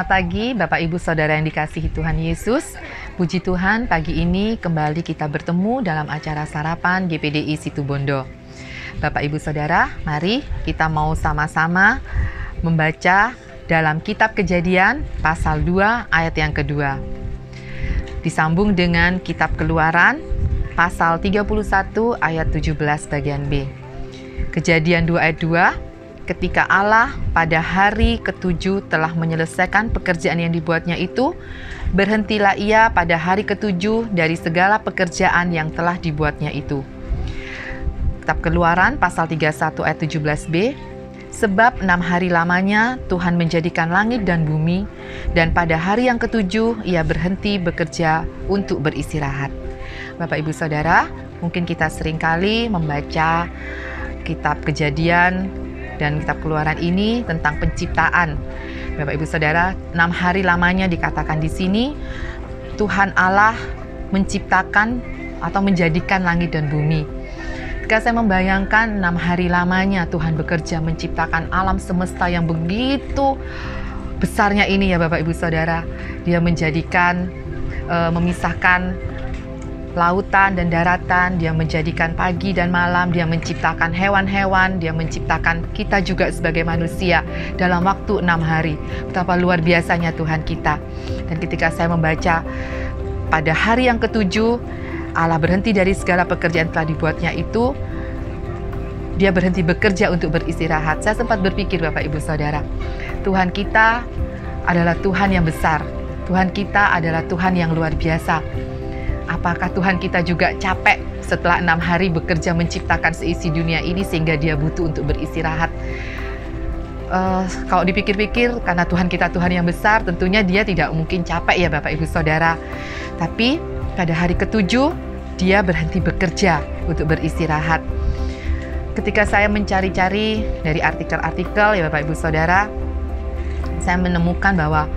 Selamat pagi Bapak Ibu Saudara yang dikasihi Tuhan Yesus. Puji Tuhan, pagi ini kembali kita bertemu dalam acara sarapan GPDI Situbondo. Bapak Ibu Saudara, mari kita mau sama-sama membaca dalam kitab Kejadian pasal 2 ayat yang kedua. Disambung dengan kitab Keluaran pasal 31 ayat 17 bagian B. Kejadian 2 ayat 2. Ketika Allah pada hari ketujuh telah menyelesaikan pekerjaan yang dibuatnya itu, berhentilah ia pada hari ketujuh dari segala pekerjaan yang telah dibuatnya itu. Kitab Keluaran pasal 31 ayat 17b. Sebab 6 hari lamanya Tuhan menjadikan langit dan bumi, dan pada hari yang ketujuh ia berhenti bekerja untuk beristirahat. Bapak Ibu Saudara, mungkin kita seringkali membaca kitab Kejadian dan kitab Keluaran ini tentang penciptaan. Bapak Ibu Saudara, 6 hari lamanya dikatakan di sini Tuhan Allah menciptakan atau menjadikan langit dan bumi. Ketika saya membayangkan 6 hari lamanya Tuhan bekerja menciptakan alam semesta yang begitu besarnya ini ya Bapak Ibu Saudara. Dia menjadikan, memisahkan lautan dan daratan, dia menjadikan pagi dan malam, dia menciptakan hewan-hewan, dia menciptakan kita juga sebagai manusia dalam waktu 6 hari. Betapa luar biasanya Tuhan kita. Dan ketika saya membaca pada hari yang ketujuh, Allah berhenti dari segala pekerjaan telah dibuatnya itu, dia berhenti bekerja untuk beristirahat. Saya sempat berpikir Bapak Ibu Saudara, Tuhan kita adalah Tuhan yang besar, Tuhan kita adalah Tuhan yang luar biasa. Apakah Tuhan kita juga capek setelah 6 hari bekerja menciptakan seisi dunia ini sehingga dia butuh untuk beristirahat? Kalau dipikir-pikir, karena Tuhan kita Tuhan yang besar, tentunya dia tidak mungkin capek ya Bapak Ibu Saudara. Tapi pada hari ketujuh, dia berhenti bekerja untuk beristirahat. Ketika saya mencari-cari dari artikel-artikel ya Bapak Ibu Saudara, saya menemukan bahwa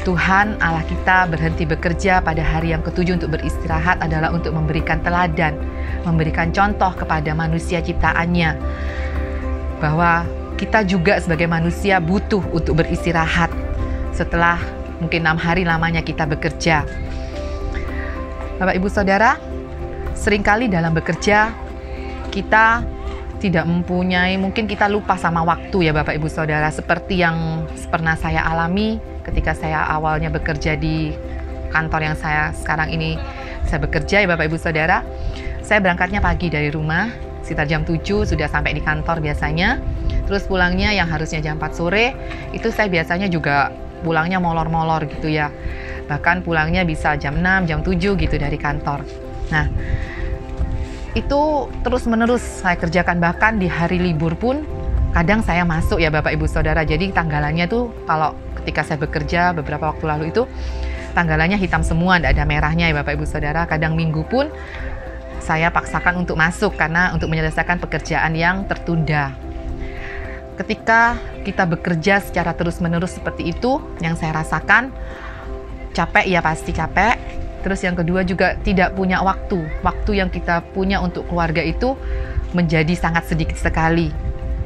Tuhan Allah kita berhenti bekerja pada hari yang ketujuh untuk beristirahat adalah untuk memberikan teladan, memberikan contoh kepada manusia ciptaannya, bahwa kita juga sebagai manusia butuh untuk beristirahat setelah mungkin 6 hari lamanya kita bekerja. Bapak Ibu Saudara, seringkali dalam bekerja kita tidak mempunyai, mungkin kita lupa sama waktu ya Bapak Ibu Saudara, seperti yang pernah saya alami ketika saya awalnya bekerja di kantor yang saya sekarang ini saya bekerja ya Bapak Ibu Saudara. Saya berangkatnya pagi dari rumah, sekitar jam 7 sudah sampai di kantor biasanya. Terus pulangnya yang harusnya jam 4 sore, itu saya biasanya juga pulangnya molor-molor gitu ya. Bahkan pulangnya bisa jam 6, jam 7 gitu dari kantor. Nah, itu terus-menerus saya kerjakan, bahkan di hari libur pun kadang saya masuk ya Bapak Ibu Saudara. Jadi tanggalannya tuh kalau ketika saya bekerja beberapa waktu lalu itu tanggalannya hitam semua, tidak ada merahnya ya Bapak Ibu Saudara. Kadang minggu pun saya paksakan untuk masuk karena untuk menyelesaikan pekerjaan yang tertunda. Ketika kita bekerja secara terus-menerus seperti itu, yang saya rasakan capek ya, pasti capek. Terus yang kedua juga tidak punya waktu. Waktu yang kita punya untuk keluarga itu menjadi sangat sedikit sekali.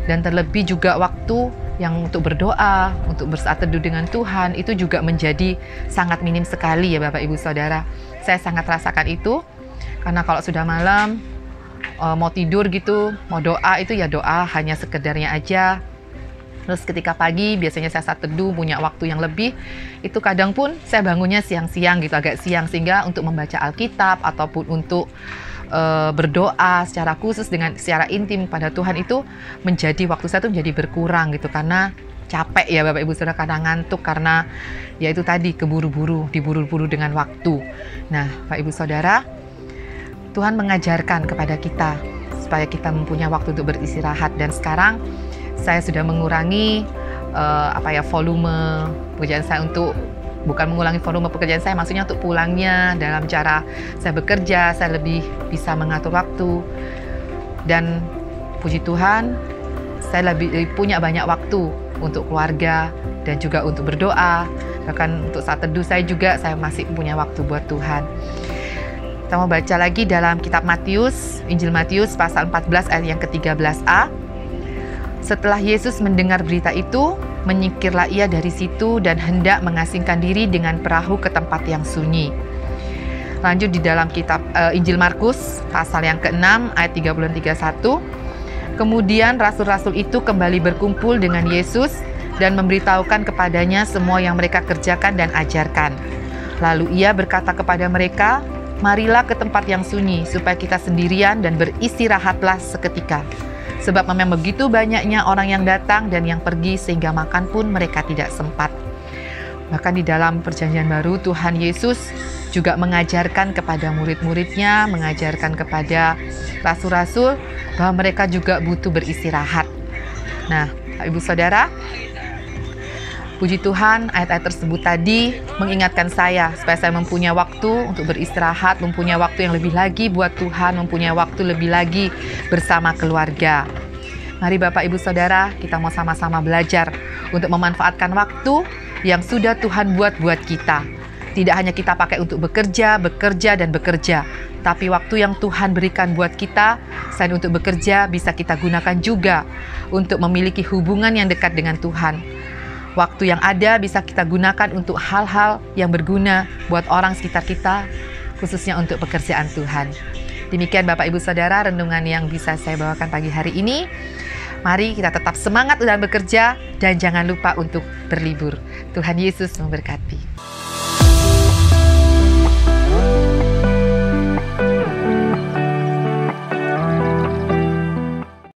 Dan terlebih juga waktu yang untuk berdoa, untuk bersaat teduh dengan Tuhan, itu juga menjadi sangat minim sekali ya Bapak Ibu Saudara. Saya sangat rasakan itu, karena kalau sudah malam, mau tidur gitu, mau doa itu ya doa hanya sekedarnya aja. Terus ketika pagi biasanya saya saat teduh punya waktu yang lebih, itu kadang pun saya bangunnya siang-siang gitu, agak siang, sehingga untuk membaca Alkitab ataupun untuk berdoa secara khusus secara intim pada Tuhan itu menjadi waktu saya tuh menjadi berkurang gitu, karena capek ya Bapak Ibu Saudara, karena ngantuk, karena ya itu tadi diburu-buru dengan waktu. Nah Bapak Ibu Saudara, Tuhan mengajarkan kepada kita supaya kita mempunyai waktu untuk beristirahat, dan sekarang saya sudah mengurangi volume pekerjaan saya, untuk bukan mengulangi volume pekerjaan saya, maksudnya untuk pulangnya dalam cara saya bekerja, saya lebih bisa mengatur waktu. Dan puji Tuhan, saya lebih punya banyak waktu untuk keluarga dan juga untuk berdoa. Bahkan untuk saat teduh saya masih punya waktu buat Tuhan. Kita mau baca lagi dalam kitab Matius, Injil Matius pasal 14 ayat yang ke-13a. Setelah Yesus mendengar berita itu, menyingkirlah ia dari situ dan hendak mengasingkan diri dengan perahu ke tempat yang sunyi. Lanjut di dalam kitab Injil Markus pasal yang ke-6 ayat 30-31. Kemudian rasul-rasul itu kembali berkumpul dengan Yesus dan memberitahukan kepadanya semua yang mereka kerjakan dan ajarkan. Lalu ia berkata kepada mereka, "Marilah ke tempat yang sunyi supaya kita sendirian dan beristirahatlah seketika. Sebab memang begitu banyaknya orang yang datang dan yang pergi sehingga makan pun mereka tidak sempat." Bahkan di dalam Perjanjian Baru Tuhan Yesus juga mengajarkan kepada murid-muridnya, mengajarkan kepada rasul-rasul bahwa mereka juga butuh beristirahat. Nah, Ibu Saudara, puji Tuhan, ayat-ayat tersebut tadi mengingatkan saya supaya saya mempunyai waktu untuk beristirahat, mempunyai waktu yang lebih lagi buat Tuhan, mempunyai waktu lebih lagi bersama keluarga. Mari Bapak Ibu Saudara, kita mau sama-sama belajar untuk memanfaatkan waktu yang sudah Tuhan buat kita. Tidak hanya kita pakai untuk bekerja, dan bekerja, tapi waktu yang Tuhan berikan buat kita, selain untuk bekerja, bisa kita gunakan juga untuk memiliki hubungan yang dekat dengan Tuhan. Waktu yang ada bisa kita gunakan untuk hal-hal yang berguna buat orang sekitar kita, khususnya untuk pekerjaan Tuhan. Demikian Bapak Ibu Saudara, renungan yang bisa saya bawakan pagi hari ini. Mari kita tetap semangat dalam bekerja dan jangan lupa untuk berlibur. Tuhan Yesus memberkati.